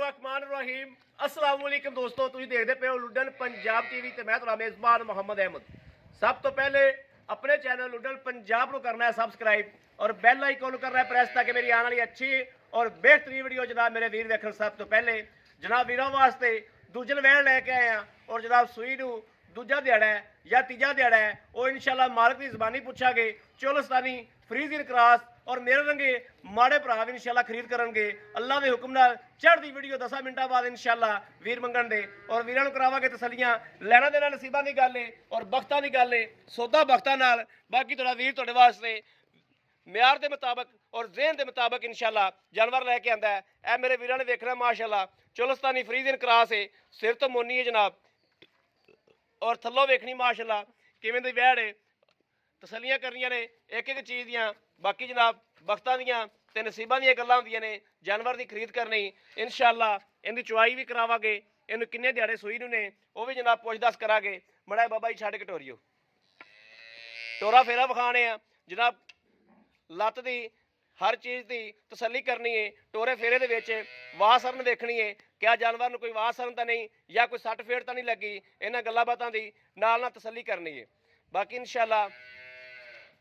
बिस्मिल्लाहिर्रहमानिर्रहीम अस्सलाम वालेकुम दोस्तों, तुसीं देखदे पे हो लुडन पंजाब टीवी ते मैं तुहाडा मेज़बान मोहम्मद अहमद। सब तो पहले अपने चैनल लुडन पंजाब को करना है सब्सक्राइब और बैल आइकन को करना है प्रेस ताकि मेरी आने वाली अच्छी और बेहतरीन वीडियो जनाब मेरे वीर देखण। सब तो पहले जनाब वीरों वास्ते दूजन वैन लैके आए हैं और जनाब सूई नूं दूजा दिहाड़ा है या तीजा दिहाड़ा है वो इंशाल्लाह मालिक की जबानी पूछांगे। चोलस्तानी फ्रीजियन क्रॉस और मेरे रंगे माड़े भरा भी इंशाल्लाह खरीद करनगे अल्लाह के हुक्म नाल। चढ़दी वीडियो 10 मिनटां बाद इंशाल्लाह वीर मंगण दे और वीरां नूं करावांगे तसल्लियां। लैना देना नसीबां दी गल है और बख्तां दी गल है, सौदा बख्तां नाल। बाकी तुहाडा वीर तुहाडे वास्ते म्यार के मुताबिक और जहन के मुताबिक इंशाल्लाह जानवर लैके आंदा है। ए मेरे वीरां ने देखना माशाल्लाह चोलस्तानी फ्रीजियन क्रॉस है, सिर तो मोनी है जनाब और थल्लों वेखनी माशाल्लाह किवें दी वैड़ है। तसलियां करनियां ने एक एक चीज़ दियां। बाकी जनाब बख्तां दियां ते नसीबां दियां गल्लां हुंदियां ने। जानवर की खरीद करनी इंशाल्लाह इहदी चुआई भी करावांगे। इहनूं किन्ने दिहाड़े सूई नूं ने वो भी जनाब पुछ दस करांगे। मड़ा बाबा जी छड्ड के टोरियो टोरा फेरा विखाने आ जनाब। लत्त दी हर चीज़ की तसली करनी है। टोरे फेरे दे विच वाह सरन देखनी है, क्या जानवर नूं कोई वाह सरन तो नहीं या कोई सट फेड़ तो नहीं लगी। इन्हां गल्लां बातां दी नाल तसली करनी है। बाकी इंशाल्लाह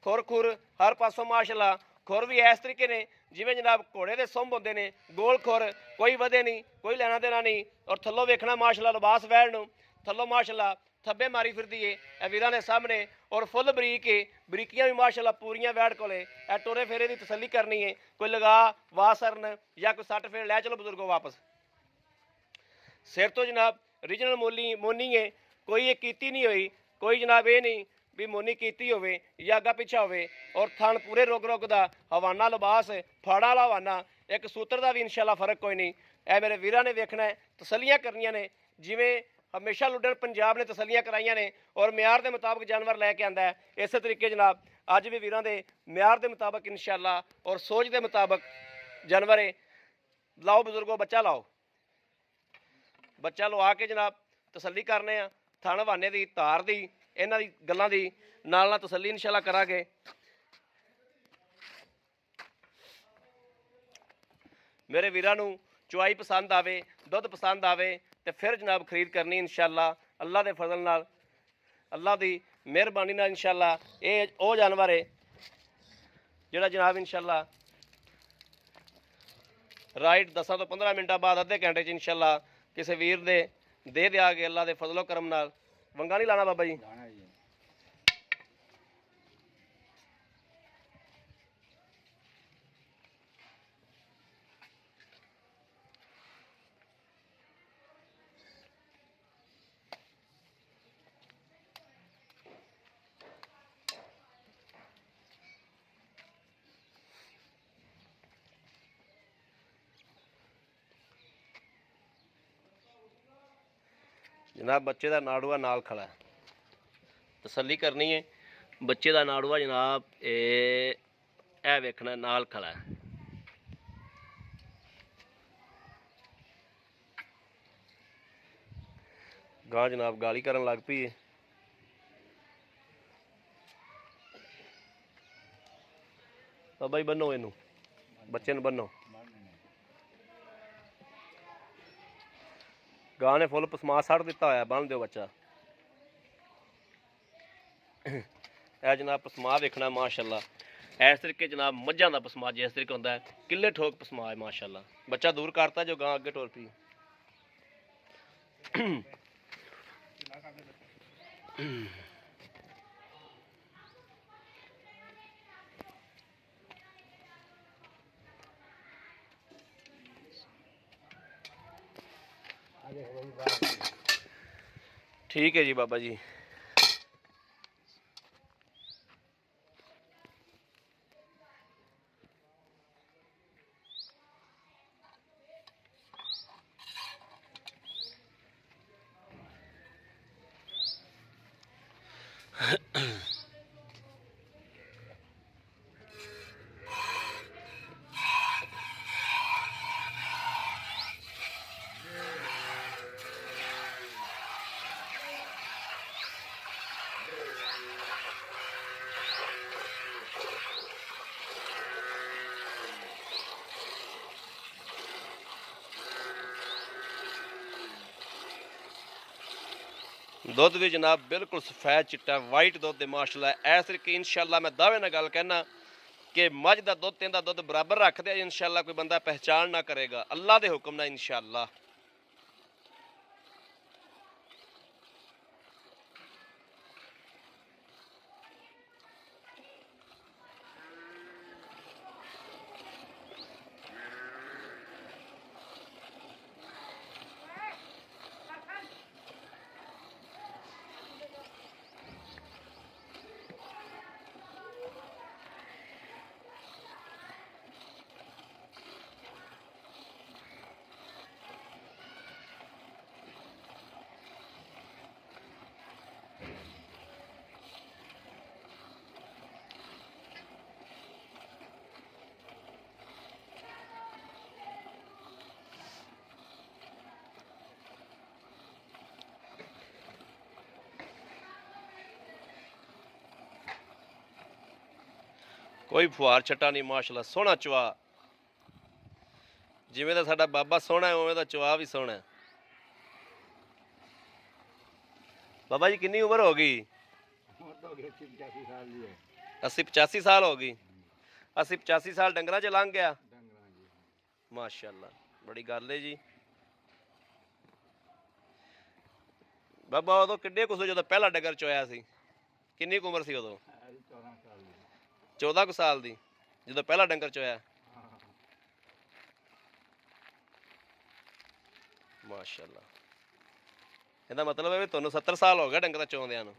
खुर खुर हर पासों माशाल्लाह खुर भी इस तरीके ने जिवें जनाब घोड़े के सुंभ होंदे ने, गोल खुर, कोई वधे नहीं, कोई लेना देना नहीं। और थल्लों वेखना माशाल्लाह लिबास वैड़ नूं थल्लों माशाल्लाह थब्बे मारी फिरदी है वीरां दे सामने और फुल बरीक है। बरीकियां भी माशाल्लाह पूरियां वैड़ कोले। ए टोरे फेरे की तसली करनी है, कोई लगा वाह सरन या कोई सट फेड़ लै चलो बजुर्गों वापस। सिर तो जनाब रीजनल मोनी है, कोई ये कीती नहीं हुई, कोई जनाब ये नहीं भी मोनी कीती होवे या अगा पिछा होवे। और थन पूरे रुग रुग दा हवाना लिबास फाड़ा वाला हवाना, एक सूत्र का भी इंशाल्लाह फर्क कोई नहीं। ए मेरे वीरां ने वेखना है, तसलियां करनियां ने जिवें हमेशा लुडन पंजाब ने तसलियां कराइयां ने और म्यार के मुताबिक जानवर लैके आंदा है। इस तरीके जनाब अज भी वीरां दे म्यार के मुताबिक इंशाल्लाह और सोच के मुताबिक जानवर है। लाओ बजुर्गो बच्चा लाओ, बच्चा लवा के जनाब तसली करने आ थन हवाने की धार की इन्हां दी गल्लां दी नाल तसली इंशाल्लाह करांगे। मेरे वीरां नूं चुआई पसंद आवे, दुध पसंद आवे तो फिर जनाब खरीद करनी इंशाल्लाह अल्लाह के फजल नाल, अल्लाह की मेहरबानी नाल इंशाल्लाह। ये वो जानवर है जिहड़ा जनाब इंशाल्लाह राइट 10 तो 15 मिनटां बाद अद्धे घंटे इंशाल्लाह किसी वीर दे देंगे अल्लाह के फजलो करम नाल। वंगा नहीं लाना बाबा जी। जनाब बच्चे का नाड़ूआ नाल खड़ा है, तसली करनी है। बच्चे का नाड़ूआ जनाब ए वेखना नाल खड़ा है। गां जनाब गाली करन लग पई है। बाबा जी बनो इनू, बच्चे नूं बनो। गां ने फुल पसमा सड़ दिता होया, बन दो बच्चा। ए जनाब पसमा देखना माशाल्लाह इस तरीके जनाब मझां दा पसमा जिस तरीके होंदा है, किले ठोक पसमा है माशाल्लाह। बच्चा दूर करता जो गां अगे टुर पई। ठीक है जी बाबा जी। ਦੁੱਧ ਵੀ ਜਨਾਬ ਬਿਲਕੁਲ ਸਫੈਦ ਚਿੱਟਾ ਵਾਈਟ ਦੁੱਧ ਦੇ ਮਾਸ਼ਾਅੱਲਾ। ਇਸ ਤਰੀਕੇ ਇਨਸ਼ਾਅੱਲਾ ਮੈਂ ਦਾਅਵੇ ਨਾਲ ਗੱਲ ਕਹਿਣਾ ਕਿ ਮੱਝ ਦਾ ਦੁੱਧ ਤੇ ਇਹਦਾ ਦੁੱਧ ਬਰਾਬਰ ਰੱਖਦੇ ਆ ਇਨਸ਼ਾਅੱਲਾ। ਕੋਈ ਬੰਦਾ ਪਹਿਚਾਣ ਨਾ ਕਰੇਗਾ ਅੱਲਾ ਦੇ ਹੁਕਮ ਨਾਲ ਇਨਸ਼ਾਅੱਲਾ। ਕੋਈ ਫੁਹਾਰ ਛੱਟਾ ਨਹੀਂ ਮਾਸ਼ਾਅੱਲਾ। ਸੋਹਣਾ ਚਵਾ, ਜਿਵੇਂ ਦਾ ਸਾਡਾ ਬਾਬਾ ਸੋਹਣਾ ਹੈ ਉਵੇਂ ਦਾ ਚਵਾ ਵੀ ਸੋਹਣਾ ਹੈ। ਬਾਬਾ ਜੀ ਕਿੰਨੀ ਉਮਰ ਹੋ ਗਈ? 80-85 ਸਾਲ ਹੋ ਗਈ। 80-85 ਸਾਲ ਡੰਗਰਾਂ 'ਚ ਲੰਘ ਗਿਆ ਮਾਸ਼ਾਅੱਲਾ। ਬੜੀ ਗੱਲ ਹੈ ਜੀ। ਬਾਬਾ ਉਦੋਂ ਕਿੱਡੇ ਕੁ ਸੀ ਜਦੋਂ ਪਹਿਲਾ ਡੰਗਰ ਚੋਇਆ ਸੀ? ਕਿੰਨੀ ਕੁ ਉਮਰ ਸੀ ਉਦੋਂ? 14 ਕੁ ਸਾਲ ਦੀ ਜਦੋਂ ਪਹਿਲਾ ਡੰਗਰ ਚੋਇਆ ਮਾਸ਼ਾਅੱਲਾ। ਇਹਦਾ ਮਤਲਬ ਹੈ ਵੀ ਤੁਹਾਨੂੰ 70 ਸਾਲ ਹੋ ਗਿਆ ਡੰਗਰਾਂ ਚੋਂਦਿਆਂ ਨੂੰ।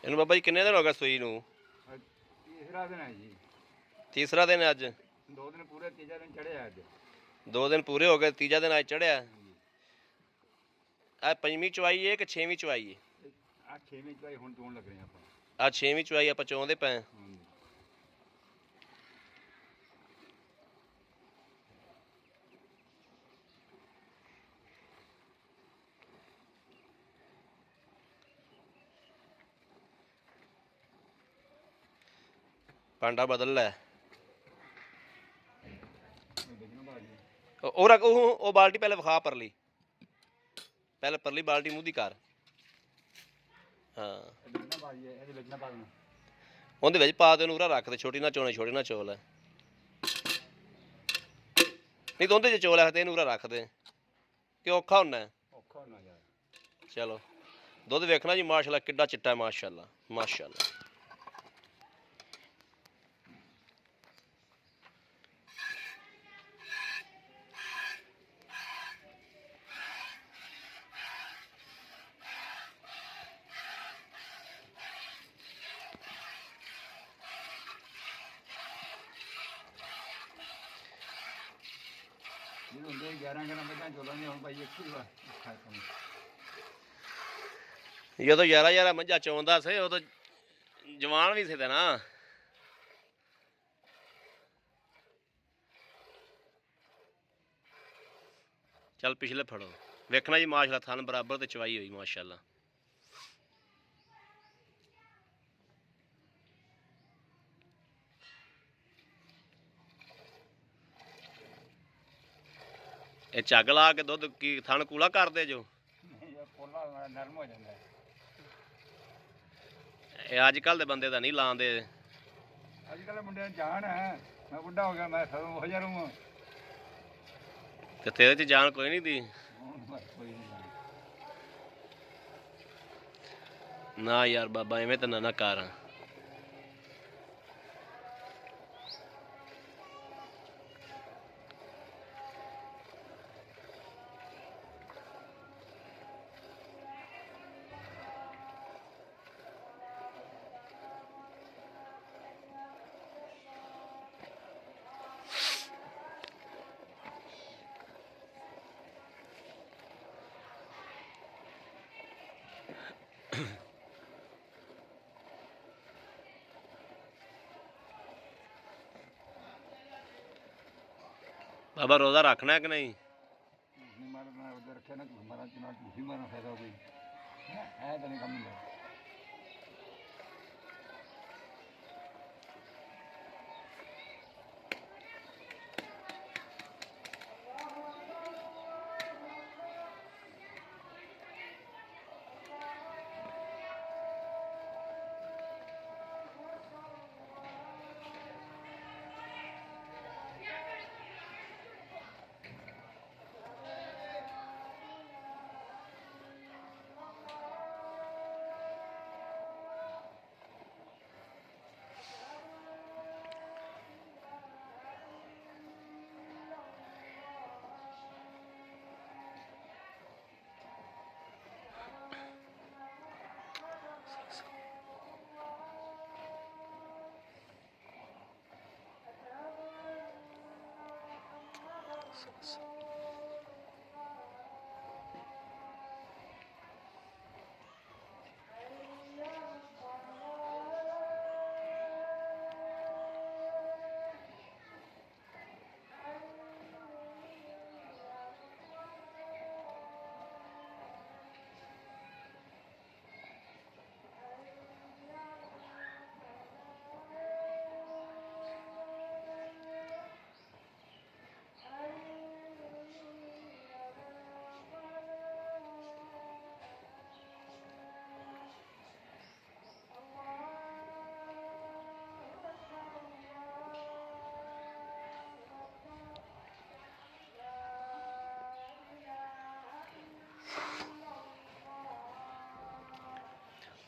ਇਹਨੂੰ ਬਾਬਾ ਜੀ ਕਿੰਨੇ ਦਿਨ ਹੋ ਗਏ ਸੂਈ ਨੂੰ? ਤੀਸਰਾ ਦਿਨ ਹੈ ਜੀ। ਤੀਸਰਾ ਦਿਨ ਹੈ ਅੱਜ। 2 ਦਿਨ ਪੂਰੇ, ਤੀਜਾ ਦਿਨ ਚੜਿਆ ਅੱਜ। 2 ਦਿਨ ਪੂਰੇ ਹੋ ਗਏ, ਤੀਜਾ ਦਿਨ ਅੱਜ ਚੜਿਆ। ਆ ਪੰਜਵੀਂ ਚਵਾਈ ਹੈ ਕਿ 6ਵੀਂ ਚਵਾਈ ਹੈ? ਆ 6ਵੀਂ ਚਵਾਈ ਹੁਣ ਚੋਣ ਲੱਗ ਰਹੇ ਆਪਾਂ। ਆ 6ਵੀਂ ਚਵਾਈ ਆਪਾਂ ਚੋਂਦੇ ਪਏ। ਭਾਂਡਾ ਬਦਲ ਲੈ। ਉਹ ਬਾਲਟੀ ਪਹਿਲੇ ਵਿਖਾ ਪਰਲੀ, ਪਹਿਲੇ ਪਰਲੀ ਬਾਲਟੀ ਮੂੰਹ ਦੀ ਕਰ। ਹਾਂ ਉਹਦੇ ਵਿੱਚ ਪਾ ਦੇ, ਉਹਨੂੰ ਉਰਾ ਰੱਖ ਦੇ। ਛੋਟੀ ਨਾ ਚੋਣੇ, ਛੋਟੀ ਨਾ ਚੋਲ ਹੈ ਨਹੀਂ ਤਾਂ ਉਹਦੇ 'ਚ ਚੋਲ ਹੈ ਤੇ ਇਹਨੂੰ ਉਰਾ ਰੱਖ ਦੇ ਕਿ ਔਖਾ ਹੁੰਦਾ। ਚਲੋ ਦੁੱਧ ਵੇਖਣਾ ਜੀ ਮਾਸ਼ਾਅੱਲਾ ਕਿੱਡਾ ਚਿੱਟਾ ਹੈ ਮਾਸ਼ਾਅੱਲਾ ਮਾਸ਼ਾਅੱਲਾ। ਜਦੋਂ 11 ਮੱਝਾਂ ਚੋਂਦਾ ਸੀ ਉਦੋਂ ਜਵਾਨ ਵੀ ਸੀ ਤੇ ਨਾ। ਚੱਲ ਪਿਛਲੇ ਫੜੋ ਵੇਖਣਾ ਜੀ ਮਾਸ਼ਾਅੱਲਾ ਥਣ ਬਰਾਬਰ ਤੇ ਚਵਾਈ ਹੋਈ ਮਾਸ਼ਾਅੱਲਾ। ਇਹ ਝੱਗ ਲਾ ਕੇ ਦੁੱਧ ਕੀ ਥਣ ਕੂਲਾ ਕਰਦੇ ਜੋ? ਨਰਮ ਹੋ ਜਾਂਦਾ। ਇਹ ਅੱਜ ਕੱਲ ਦੇ ਬੰਦੇ ਤਾਂ ਨਹੀਂ ਲਾਉਂਦੇ। ਅੱਜ ਕੱਲ ਮੁੰਡਿਆਂ ਦੀ ਜਾਨ ਹੈ। ਮੈਂ ਬੁੱਢਾ ਹੋ ਗਿਆ, ਮੈਂ ਹੋ ਜਾ ਰਹੂੰ ਤੇ ਤੇਰੇ 'ਚ ਜਾਨ ਕੋਈ ਨਹੀਂ ਦੀ ਨਾ ਯਾਰ ਬਾਬਾ, ਐਵੇਂ ਤਾਂ ਨਾ ਕਰ। ਬਾਬਾ ਰੋਜ਼ਾ ਰੱਖਣਾ ਕਿ ਨਹੀਂ? ਨਹੀਂ ਮਾਰਨਾ ਉਧਰ ਰੱਖਿਆ ਨਾ ਝੂਠ ਮਾਰਾਂ ਚੁਣਾ ਝੂਠੀ ਮਾਰਾਂ ਫਾਇਦਾ ਕੋਈ ਹੈ ਤਾਂ ਨਹੀਂ ਕੰਮ ਹੁੰਦਾ।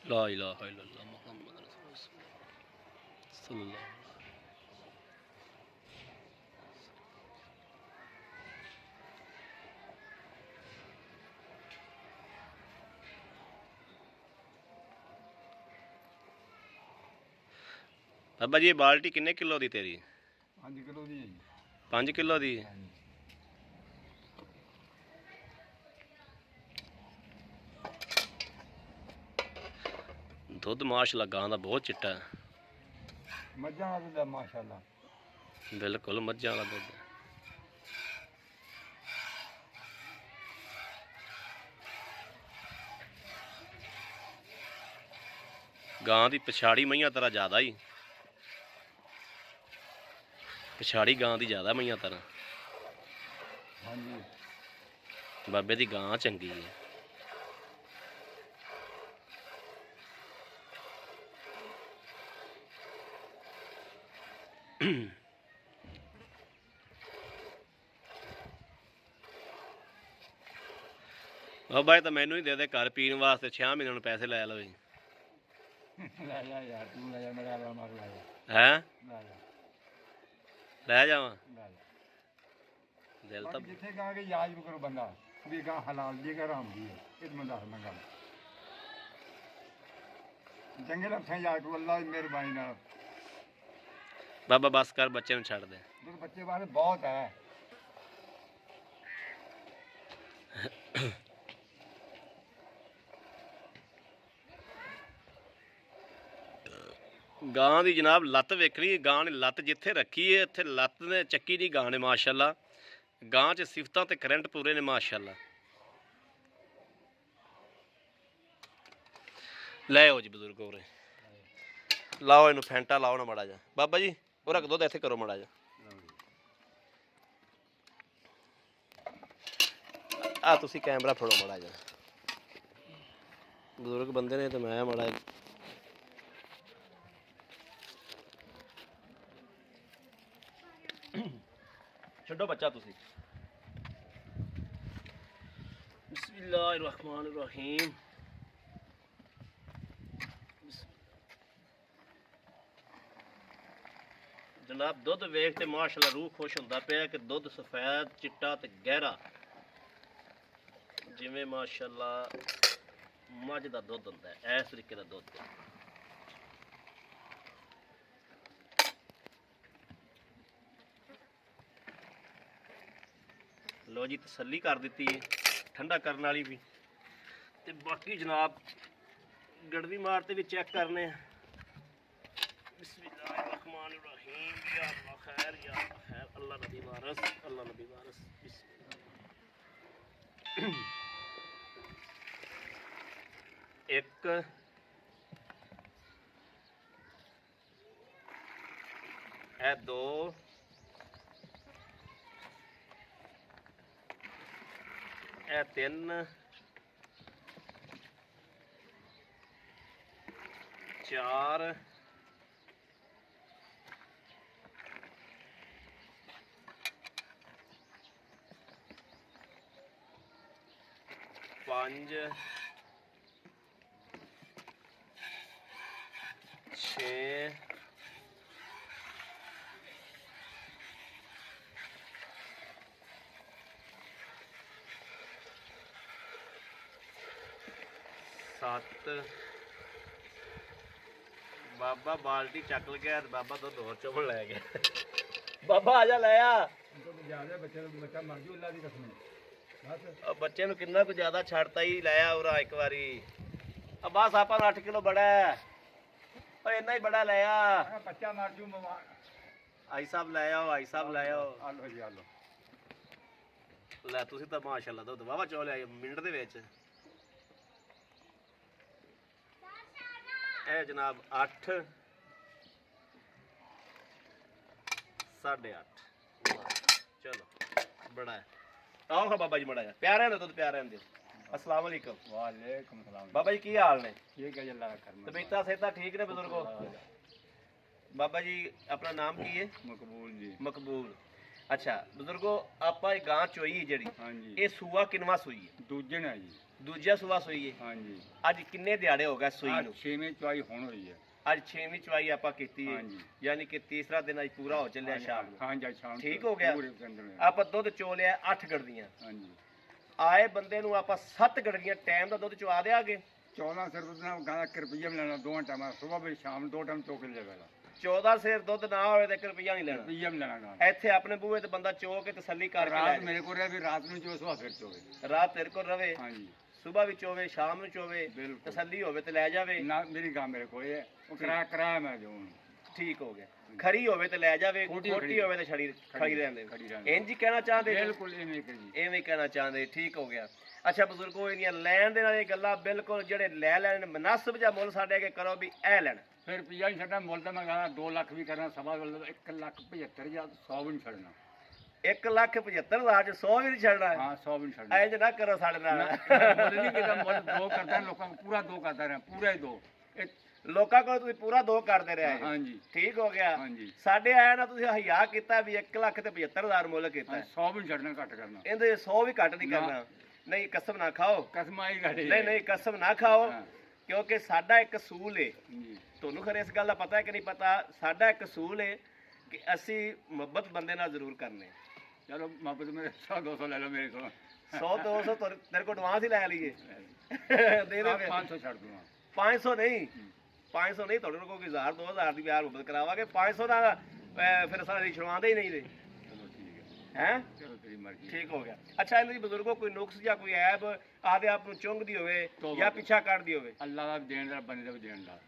ला इलाहा इल्लल्लाह मुहम्मद रसूलुल्लाह सल्लल्लाहु बाबा जी बाल्टी किन्ने किलो दी तेरी? 5 किलो ਦੀ ਹੈ ਜੀ। 5 किलो दी? ਦੁੱਧ ਮਾਸ਼ਾਅੱਲਾ ਗਾਂ ਦਾ ਬਹੁਤ ਚਿੱਟਾ ਹੈ। ਮੱਝਾਂ ਦਾ ਦੁੱਧ ਹੈ ਮਾਸ਼ਾਅੱਲਾ। ਬਿਲਕੁਲ ਮੱਝਾਂ ਦਾ ਦੁੱਧ। ਗਾਂ ਦੀ ਪਛਾੜੀ ਮਈਆਂ ਤਰ੍ਹਾਂ ਜ਼ਿਆਦਾ ਹੀ, ਪਛਾੜੀ ਗਾਂ ਦੀ ਜ਼ਿਆਦਾ ਮਈਆਂ ਤਰ੍ਹਾਂ। ਹਾਂਜੀ ਬਾਬੇ ਦੀ ਗਾਂ ਚੰਗੀ ਹੈ। ਬਾਬਾ ਇਹ ਤਾਂ ਮੈਨੂੰ ਹੀ ਦੇ ਦੇ ਘਰ ਪੀਣ ਵਾਸਤੇ 6 ਮਹੀਨਿਆਂ ਨੂੰ ਪੈਸੇ ਲੈ ਲਓ ਜੀ। ਲੈ ਜਾ ਯਾਰ ਤੂੰ ਲੈ ਜਾ ਮੇਰਾ ਆਲਾ ਮਾਰ ਲੈ ਜਾ। ਹੈ ਲੈ ਜਾ ਲੈ ਜਾਵਾਂ? ਲੈ ਜਾ। ਦਿਲ ਤਾਂ ਜਿੱਥੇ ਗਾ ਕੇ ਯਾਦ ਵੀ ਕਰੋ ਬੰਦਾ ਵੀ ਗਾਂ ਹਲਾਲ ਦੀ ਗਾ ਹਰਾਮ ਦੀ ਹੈ। ਇਹ ਮੈਂ ਦੱਸਦਾ ਗੱਲ ਚੰਗੇ ਲੱਥਾਂ ਯਾਦ ਕਰੋ ਅੱਲਾ ਦੀ ਮਿਹਰਬਾਨੀ ਨਾਲ। ਬਾਬਾ ਬਸ ਕਰ ਬੱਚੇ ਨੂੰ ਛੱਡ ਦੇ। ਦੁੱਧ ਬੱਚੇ ਵਾਸਤੇ ਬਹੁਤ ਹੈ। ਗਾਂ ਦੀ ਜਨਾਬ ਲੱਤ ਵੇਖਣੀ, ਗਾਂ ਨੇ ਲੱਤ ਜਿੱਥੇ ਰੱਖੀ ਹੈ ਇੱਥੇ ਲੱਤ ਨੇ ਚੱਕੀ ਦੀ ਗਾਂ ਨੇ ਮਾਸ਼ਾਅੱਲਾ। ਗਾਂ 'ਚ ਸਿਫਤਾਂ ਤੇ ਕਰੰਟ ਪੂਰੇ ਨੇ ਮਾਸ਼ਾਅੱਲਾ। ਲੈ ਆਓ ਜੀ ਬਜ਼ੁਰਗ ਹੋਰੇ, ਲਾਓ ਇਹਨੂੰ ਫੈਂਟਾ ਲਾਓ ਨਾ ਮਾੜਾ ਜਾ। ਬਾਬਾ ਜੀ ਉਹ ਰੱਖ ਦੋ, ਇੱਥੇ ਕਰੋ ਮਾੜਾ ਜਾ। ਆ ਤੁਸੀਂ ਕੈਮਰਾ ਫੜੋ ਮਾੜਾ ਜਾ, ਬਜ਼ੁਰਗ ਬੰਦੇ ਨੇ ਤੇ ਮੈਂ ਮਾੜਾ ਛੱਡੋ ਬੱਚਾ ਤੁਸੀਂ। ਬਿਸਮਿल्लाहिर्रहमानिर्रहीम। जनाब दुध वेख ते माशाअल्लाह रूह खुश होंदा पिया कि दुध सफेद चिट्टा ते गहरा जिवें माशाअल्लाह मझ दा दुध हुंदा है, इस तरीके दा दुध। लो जी तसल्ली कर दी है ठंडा करने वाली भी, ते बाकी जनाब गड़वी मारते भी चेक करने। बिस्मिल्लाहिर्रहमानिर्रहीम। या अल्लाह खैर, या अल्लाह खैर। अल्लाह नबी वारस अल्लाह नबी वारस एक है दो है तीन चार पांच छे सत्त बाबा बाल्टी चक गया बाबा तो दो चौल लै गया बाबा आजा लाया ਬੱਚਾ ਮਰ ਜੂ ਅੱਲਾ ਦੀ ਕਸਮ ਬਸ बच्चे ਨੂੰ किन्ना कुछ ज्यादा छाड़ता ही लाया उरा एक बारी अब बस आपा 8 किलो बड़ा है और इतना ही बड़ा लाया ਬੱਚਾ ਮਰ ਜੂ आई साहब लाया आई साहब लाया ਆਲੋ ਜੀ ਆਲੋ ਲੈ ਤੁਸੀਂ ਤਾਂ ਮਾਸ਼ਾਅੱਲਾ ਦੁੱਧ ਵਾਵਾ ਚੋਲ ਆਏ ਮਿੰਟ ਦੇ ਵਿੱਚ ਇਹ ਜਨਾਬ 8 8.5 ਚਲੋ ਬੜਾ ਹੈ ਆਓ ਖਾ ਬਾਬਾ ਜੀ ਮੜਾ ਜਾ ਪਿਆਰਿਆਂ ਦਾ ਦੁੱਧ ਪਿਆਰਿਆਂ ਦੇ अस्सलाम वालेकुम ਵਾਲੇਕੁਮ ਸਲਾਮ बाबा जी की हाल ने ਠੀਕ ਹੈ ਜੀ ਅੱਲਾ ਦਾ ਕਰਮ तबीयत सेहत ठीक ने बुजुर्गो बाबा जी अपना नाम की है ਮਕਬੂਲ ਜੀ मकबूल अच्छा बुजुर्गो आपा गां चोई ਜਿਹੜੀ ਹਾਂਜੀ ਇਹ ਸੂਆ ਕਿਨਵਾ ਸੂਈ ਹੈ ਦੂਜੇ ਨੇ ਜੀ ਦੂਜਾ ਸੂਆ ਸੂਈ ਹੈ ਹਾਂਜੀ ਅੱਜ ਕਿੰਨੇ ਦਿਹਾੜੇ ਹੋ ਗਏ ਸੂਈ ਨੂੰ ਛੇਵੇਂ ਚੁਆਈ ਹੁਣ ਹੋਈ ਹੈ ਅੱਜ 6ਵੀਂ ਚਵਾਈ ਆਪਾਂ ਕੀਤੀ ਹੈ ਹਾਂਜੀ ਯਾਨੀ ਕਿ ਤੀਸਰਾ ਦਿਨ ਅੱਜ ਪੂਰਾ ਹੋ ਚੱਲਿਆ ਸ਼ਾਮ ਨੂੰ ਹਾਂਜੀ ਸ਼ਾਮ ਠੀਕ ਹੋ ਗਿਆ ਪੂਰੇ ਚੰਦਰ ਨੇ ਆਪਾਂ ਦੁੱਧ ਚੋਲਿਆ 8 ਗੜਦੀਆਂ ਹਾਂਜੀ ਆਏ ਬੰਦੇ ਨੂੰ ਆਪਾਂ 7 ਗੜਦੀਆਂ ਟਾਈਮ ਦਾ ਦੁੱਧ ਚਵਾ ਦੇਾਂਗੇ 14 ਸਿਰ ਦੁੱਧ ਨਾਲ ਗਾਂ ਰੁਪਈਆ ਲੈਣਾ ਦੋਵਾਂ ਟਾਈਮਾਂ ਸਵੇਰ ਵੀ ਸ਼ਾਮ ਦੋ ਟਾਈਮ ਚੋਕ ਲੈ ਜਾਵੇਗਾ 14 ਸਿਰ ਦੁੱਧ ਨਾ ਹੋਵੇ ਤਾਂ 1 ਰੁਪਈਆ ਨਹੀਂ ਲੈਣਾ ਰੁਪਈਆ ਲੈਣਾ ਗਾਂ ਇੱਥੇ ਆਪਣੇ ਬੂਹੇ ਤੇ ਬੰਦਾ ਚੋ ਕੇ ਤਸੱਲੀ ਕਰਕੇ ਲੈ ਰਾਤ ਮੇਰੇ ਕੋਲ ਰਿਹਾ ਵੀ ਰਾਤ ਨੂੰ ਚੋ ਸਵਾ ਫਿਰ ਚੋਵੇ ਜਾਏ। ਰਾਤ ਤੇਰੇ ਕੋਲ ਰਵੇ ਹਾਂਜੀ ਸਵੇਰ ਵੀ ਚੋਵੇ ਸ਼ਾਮ ਨੂੰ ਚੋਵੇ ਬਿਲਕੁਲ ਤਸੱਲੀ ਹੋਵੇ ਤੇ ਲੈ ਜਾਵੇ ਨਾ ਮੇਰੀ ਗਾਂ ਮੇਰੇ ਕੋਲ ਹੈ ਉਹ ਕਰਾਇਆ ਮੈਂ ਜੋ ਠੀਕ ਹੋ ਗਿਆ ਖਰੀ ਹੋਵੇ ਤੇ ਲੈ ਜਾਵੇ ਖੋਟੀ ਖੋਟੀ ਹੋਵੇ ਤੇ ਛੜੀ ਖੜੀ ਰਹਿੰਦੇ ਖੜੀ ਰਹਿੰਦੇ। ਇੰਜ ਹੀ ਕਹਿਣਾ ਚਾਹੁੰਦੇ ਜੀ? ਬਿਲਕੁਲ ਐਵੇਂ ਕਰੀ ਐਵੇਂ ਕਹਿਣਾ ਚਾਹੁੰਦੇ ਠੀਕ ਹੋ ਗਿਆ ਅੱਛਾ ਬਜ਼ੁਰਗੋ ਇਹਦੀਆਂ ਲੈਣ ਦੇ ਨਾਲ ਇਹ ਗੱਲਾਂ ਬਿਲਕੁਲ ਜਿਹੜੇ ਲੈ ਲੈਣ ਮਨਾਸਬ ਜਾਂ ਮੁੱਲ ਸਾਡੇ ਅੱਗੇ ਕਰੋ ਵੀ ਇਹ ਲੈਣ ਫਿਰ ਰੁਪਈਆ ਨਹੀਂ ਛੱਡਣਾ ਮੁੱਲ ਤਾਂ ਮੈਂ ਕਹਾਂ 2 ਲੱਖ ਵੀ ਕਰਨਾ ਸਵਾ 1,75,000 100 ਵੀ ਨਹੀਂ ਛੱਡਣਾ 1,75,000 ਚ 100 ਵੀ ਨਹੀਂ ਛੱਡਣਾ ਹਾਂ 100 ਵੀ ਨਹੀਂ ਛੱਡਣਾ ਇੰਜ ਨਾ ਕਰੋ ਸਾਡੇ ਨਾਲ ਮੁੱਲ ਨਹੀਂ ਕਿਦਾ ਮੁੱਲ ਦੋ ਕਰਦਾ ਲੋਕਾਂ ਨੂੰ ਪੂਰਾ ਦੋ ਕਰਦਾ ਰਿਹਾ ਪੂਰਾ ਹੀ ਦੋ ਲੋਕਾਂ ਕੋਲ ਤੁਸੀਂ ਪੂਰਾ 2 ਕਰਦੇ ਰਹੇ ਹਾਂਜੀ ਠੀਕ ਹੋ ਗਿਆ ਹਾਂਜੀ ਸਾਡੇ ਆਇਆ ਨਾ ਤੁਸੀਂ ਹਯਾ ਕੀਤਾ ਵੀ 1,75,000 ਮੁੱਲ ਕੀਤਾ 100 ਵੀ ਨਹੀਂ ਛੱਡਣਾ ਘੱਟ ਕਰਨਾ ਇਹਦੇ 100 ਵੀ ਘੱਟ ਨਹੀਂ ਕਰਨਾ ਨਹੀਂ ਕਸਮ ਨਾ ਖਾਓ ਕਸਮ ਆਈ ਗਾੜੀ ਨਹੀਂ ਨਹੀਂ ਕਸਮ ਨਾ ਖਾਓ ਹਾਂ। ਕਿਉਂਕਿ ਸਾਡਾ ਇੱਕ ਅਸੂਲ ਹੈ ਜੀ ਤੁਹਾਨੂੰ ਖਰੇ ਇਸ ਗੱਲ ਦਾ ਪਤਾ ਹੈ ਕਿ ਨਹੀਂ ਪਤਾ ਸਾਡਾ ਇੱਕ ਅਸੂਲ ਹੈ ਕਿ ਅਸੀਂ ਮੁਹੱਬਤ ਬੰਦੇ ਨਾਲ ਜ਼ਰੂਰ ਕਰਨੇ ਚਲੋ ਮਾਪੇ ਮੇਰੇ 100 200 ਲੈ ਲਓ ਮੇਰੇ ਕੋਲ 100 200 ਤੇਰੇ ਕੋਲ ਐਡਵਾਂਸ ਹੀ ਲੈ ਲਈਏ ਦੇ ਦੇ ਫਿਰ। 500 ਛੱਡ ਦੂੰਗਾ 500 ਨਹੀਂ 500 ਨਹੀਂ ਤੁਹਾਡੇ ਕੋਲ ਕੋਈ 1000 2000 ਦੀ ਪਿਆਰ ਮੁਹੱਬਤ ਕਰਾਵਾਂਗੇ 500 ਦਾ ਫਿਰ ਸਾਡੀ ਛੁਡਵਾਉਂਦੇ ਹੀ ਨਹੀਂ ਦੇ ਚਲੋ ਠੀਕ ਹੈ ਚਲੋ ਤੇਰੀ ਮਰਜ਼ੀ ਠੀਕ ਹੋ ਗਿਆ ਅੱਛਾ ਇਹਨਾਂ ਦੀ ਬਜ਼ੁਰਗੋ ਕੋਈ ਨੁਕਸ ਜਾਂ ਕੋਈ ਐਬ ਆਦੇ ਆਪ ਨੂੰ ਚੁੰਗਦੀ ਹੋਵੇ ਤੋਬਾ ਜਾਂ ਪਿੱਛਾ ਕੱਢਦੀ ਹੋਵੇ ਅੱਲਾ ਦਾ ਵੀ ਦੇਣ ਦਾ ਬੰਦੇ ਦਾ ਵੀ ਦੇਣ ਦਾ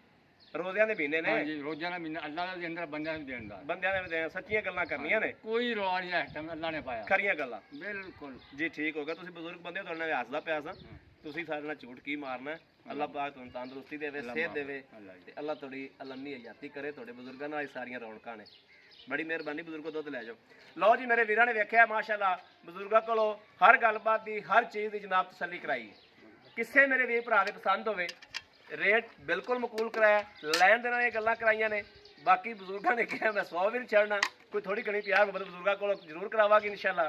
ਰੋਜ਼ਿਆਂ ਦੇ ਮਹੀਨੇ ਨੇ ਹਾਂਜੀ ਰੋਜ਼ਾਨਾ ਮਹੀਨਾ ਅੱਲਾ ਦਾ ਦੇਣ ਦਾ ਬੰਦਿਆਂ ਦਾ ਵੀ ਦੇਣ ਦਾ ਬੰਦਿਆਂ ਦੇ ਵੀ ਦੇਣ, ਸੱਚੀਆਂ ਗੱਲਾਂ ਕਰਨੀਆਂ ਨੇ ਕੋਈ ਰੋਆ ਨਹੀਂ ਇਸ ਟਾਈਮ ਅੱਲਾ ਨੇ ਪਾਇਆ ਖਰੀਆਂ ਗੱਲਾਂ ਬਿਲਕੁਲ ਜੀ ਠੀਕ ਹੋ ਗਿਆ ਤੁਸੀਂ ਬਜ਼ੁਰਗ ਬੰਦੇ ਹੋ ਤੁਹਾਡੇ ਨਾਲ ਹੱਸਦਾ ਪਿਆ ਸਾਂ ਤੁਸੀਂ ਸਾਡੇ ਨਾਲ ਝੂਠ ਕੀ ਮਾਰਨਾ ਹੈ? ਅੱਲਾਹ ਪਾਕ ਤੁਹਾਨੂੰ ਤੰਦਰੁਸਤੀ ਦੇਵੇ ਸਿਹਤ ਦੇਵੇ ਅੱਲਾ ਜੀ ਤੇ ਅੱਲਾਹ ਤੁਹਾਡੀ ਅਲਮੀ ਹਯਾਤੀ ਕਰੇ ਤੁਹਾਡੇ ਬਜ਼ੁਰਗਾਂ ਨਾਲ ਇਹ ਸਾਰੀਆਂ ਰੌਣਕਾਂ ਨੇ ਬੜੀ ਮਿਹਰਬਾਨੀ ਬਜ਼ੁਰਗੋ ਦੁੱਧ ਲੈ ਜਾਓ ਲਓ ਜੀ ਮੇਰੇ ਵੀਰਾਂ ਨੇ ਵੇਖਿਆ ਮਾਸ਼ਾਅੱਲਾ ਬਜ਼ੁਰਗਾਂ ਕੋਲੋਂ ਹਰ ਗੱਲਬਾਤ ਦੀ ਹਰ ਚੀਜ਼ ਦੀ ਜਨਾਬ ਤਸੱਲੀ ਕਰਾਈ ਹੈ ਕਿਸੇ ਮੇਰੇ ਵੀਰ ਭਰਾ ਦੇ ਪਸੰਦ ਹੋਵੇ ਰੇਟ ਬਿਲਕੁਲ ਮਕਬੂਲ ਕਰਾਇਆ ਲੈਣ ਦੇ ਨਾਲ ਇਹ ਗੱਲਾਂ ਕਰਾਈਆਂ ਨੇ ਬਾਕੀ ਬਜ਼ੁਰਗਾਂ ਨੇ ਕਿਹਾ ਮੈਂ 100 ਵੀ ਨਹੀਂ ਛੱਡਣਾ ਕੋਈ ਥੋੜੀ ਘਣੀ ਪਿਆਰ ਮੁਹੱਬਤ ਬਜ਼ੁਰਗਾਂ ਕੋਲੋਂ ਜ਼ਰੂਰ ਕਰਾਵਾਂਗੇ ਇਨਸ਼ਾਅੱਲਾ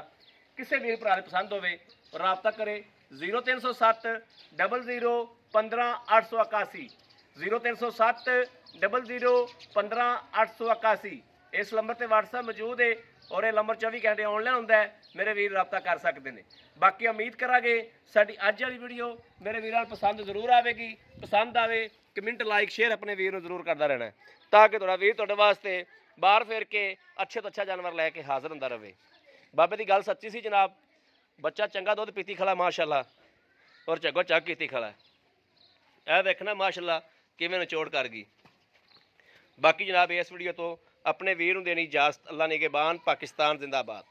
ਕਿਸੇ ਵੀਰ ਭਰਾ ਦੇ ਪਸੰਦ ਹੋਵੇ ਰਾਬਤਾ ਕਰੇ 0307 00 15 881 0307 00 15 881 ਇਸ ਨੰਬਰ ਤੇ WhatsApp ਮੌਜੂਦ ਹੈ ਔਰ ਇਹ ਨੰਬਰ 24 ਘੰਟੇ ਆਨਲਾਈਨ ਹੁੰਦਾ ਹੈ ਮੇਰੇ ਵੀਰ ਰਾਬਤਾ ਕਰ ਸਕਦੇ ਨੇ ਬਾਕੀ ਉਮੀਦ ਕਰਾਂਗੇ ਸਾਡੀ ਅੱਜ ਵਾਲੀ ਵੀਡੀਓ ਮੇਰੇ ਵੀਰਾਂ ਨੂੰ ਪਸੰਦ ਜ਼ਰੂਰ ਆਵੇਗੀ ਪਸੰਦ ਆਵੇ ਕਮੈਂਟ ਲਾਈਕ ਸ਼ੇਅਰ ਆਪਣੇ ਵੀਰ ਨੂੰ ਜ਼ਰੂਰ ਕਰਦਾ ਰਹਿਣਾ ਤਾਂ ਕਿ ਤੁਹਾਡਾ ਵੀਰ ਤੁਹਾਡੇ ਵਾਸਤੇ ਬਾਹਰ ਫੇਰ ਕੇ ਅੱਛੇ ਤੋਂ ਅੱਛਾ ਜਾਨਵਰ ਲੈ ਕੇ ਹਾਜ਼ਰ ਹੁੰਦਾ ਰਹੇ ਬਾਬੇ ਦੀ ਗੱਲ ਸੱਚੀ ਸੀ ਜਨਾਬ ਬੱਚਾ ਚੰਗਾ ਦੁੱਧ ਪੀਤੀ ਖਲਾ ਮਾਸ਼ਾਅੱਲਾ ਔਰ ਚੱਗੋ ਚੱਗ ਕੀਤੀ ਖਲਾ ਇਹ ਦੇਖਣਾ ਮਾਸ਼ਾਅੱਲਾ ਕਿਵੇਂ ਨਿਚੋੜ ਕਰ ਗਈ ਬਾਕੀ ਜਨਾਬ ਇਸ ਵੀਡੀਓ ਤੋਂ अपने वीर ਨੂੰ देनी इजाजत अल्लाह निगहबान पाकिस्तान जिंदाबाद।